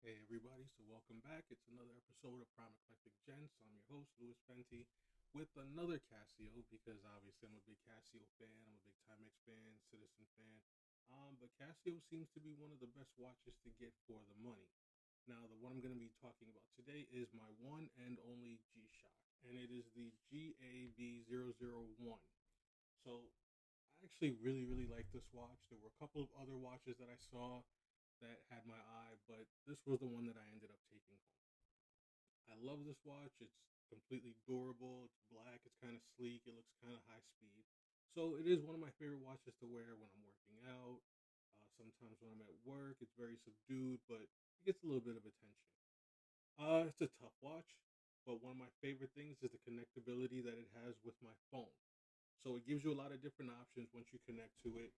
Hey everybody, so welcome back. It's another episode of Prime Eclectic Gents. I'm your host, Louis Fenty, with another Casio because obviously I'm a big Casio fan. I'm a big Timex fan, Citizen fan. But Casio seems to be one of the best watches to get for the money. Now, the one I'm going to be talking about today is my one and only G-Shock, and it is the GA-B001. So I actually really like this watch. There were a couple of other watches that I saw that had my eye, but this was the one that I ended up taking home. I love this watch. It's completely durable. It's black. It's kind of sleek. It looks kind of high speed. So it is one of my favorite watches to wear when I'm working out. Sometimes when I'm at work, it's very subdued, but it gets a little bit of attention. It's a tough watch, but one of my favorite things is the connectability that it has with my phone. So it gives you a lot of different options once you connect to it.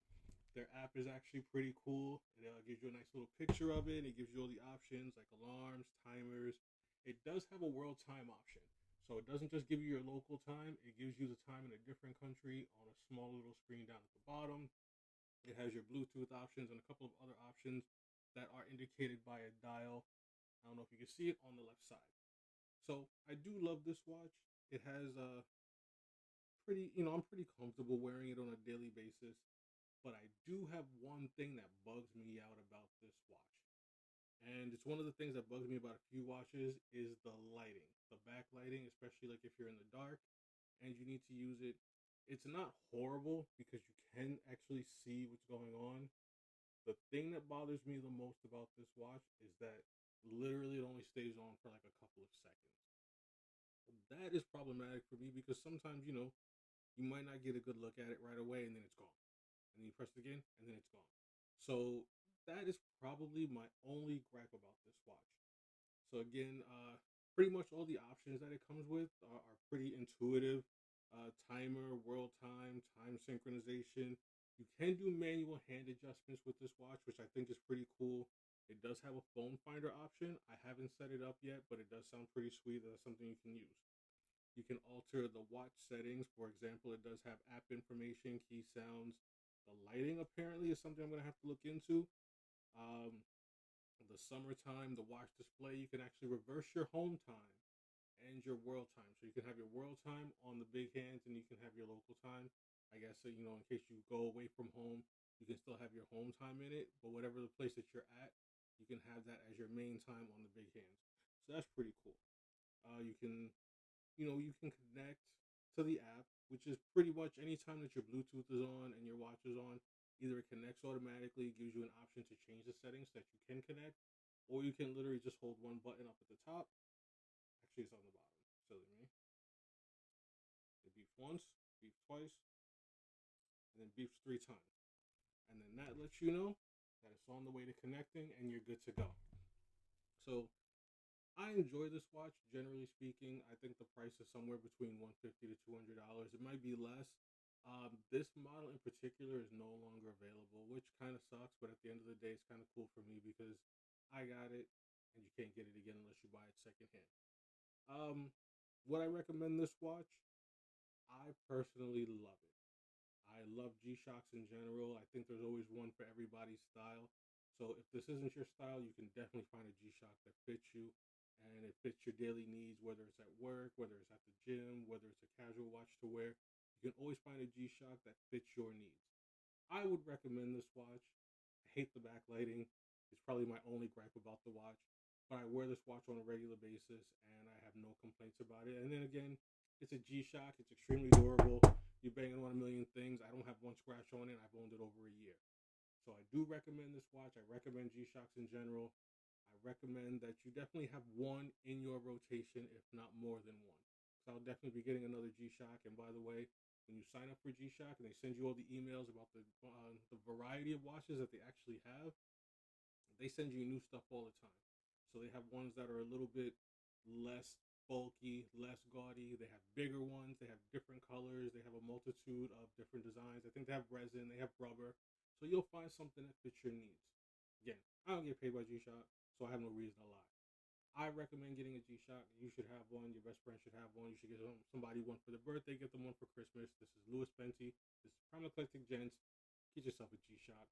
Their app is actually pretty cool. It gives you a nice little picture of it. It gives you all the options like alarms, timers. It does have a world time option. So it doesn't just give you your local time, it gives you the time in a different country on a small little screen down at the bottom. It has your Bluetooth options and a couple of other options that are indicated by a dial. I don't know if you can see it on the left side. So I do love this watch. It has a I'm pretty comfortable wearing it on a daily basis. But I do have one thing that bugs me out about this watch. And it's one of the things that bugs me about a few watches is the lighting. The backlighting, especially like if you're in the dark and you need to use it. It's not horrible because you can actually see what's going on. The thing that bothers me the most about this watch is that literally it only stays on for like a couple of seconds. That is problematic for me because sometimes, you might not get a good look at it right away and then it's gone. And then you press it again and then it's gone. So that is probably my only gripe about this watch. So again, pretty much all the options that it comes with are pretty intuitive. Timer, world time, time synchronization. You can do manual hand adjustments with this watch, which I think is pretty cool. It does have a phone finder option. I haven't set it up yet, but it does sound pretty sweet. That's something you can use. You can alter the watch settings. For example, it does have app information, key sounds. The lighting apparently is something I'm going to have to look into. Um, the summertime, the watch display, you can actually reverse your home time and your world time. So you can have your world time on the big hands and you can have your local time. I guess, so, in case you go away from home, you can still have your home time in it. But whatever the place that you're at, you can have that as your main time on the big hands. So that's pretty cool. You can connect to the app, which is pretty much anytime that your Bluetooth is on and your watch is on, either it connects automatically, gives you an option to change the settings that you can connect, or you can literally just hold one button up at the top. Actually, it's on the bottom. Silly me. It beeps once, beeps twice, and then beeps three times. And then that lets you know that it's on the way to connecting and you're good to go. So I enjoy this watch. Generally speaking, I think the price is somewhere between $150 to $200. It might be less. This model in particular is no longer available, which kind of sucks. But at the end of the day, it's kind of cool for me because I got it, and you can't get it again unless you buy it secondhand. Um, would I recommend this watch? I personally love it. I love G-Shocks in general. I think there's always one for everybody's style. So if this isn't your style, you can definitely find a G-Shock that fits you and it fits your daily needs, whether it's at work, whether it's at the gym, whether it's a casual watch to wear. You can always find a G-Shock that fits your needs. I would recommend this watch. I hate the backlighting. It's probably my only gripe about the watch. But I wear this watch on a regular basis and I have no complaints about it. And then again, it's a G-Shock. It's extremely durable. You're banging on a million things. I don't have one scratch on it. I've owned it over a year. So I do recommend this watch. I recommend G-Shocks in general. I recommend that you definitely have one in your rotation, if not more than one. So I'll definitely be getting another G-Shock. And by the way, when you sign up for G-Shock and they send you all the emails about the variety of watches that they actually have, they send you new stuff all the time. So they have ones that are a little bit less bulky, less gaudy. They have bigger ones. They have different colors. They have a multitude of different designs. I think they have resin. They have rubber. So you'll find something that fits your needs. Again, I don't get paid by G-Shock, so I have no reason to lie. I recommend getting a G-Shock. You should have one. Your best friend should have one. You should get somebody one for their birthday. Get them one for Christmas. This is Louis Fenty. This is Prime Eclectic Gents. Get yourself a G-Shock.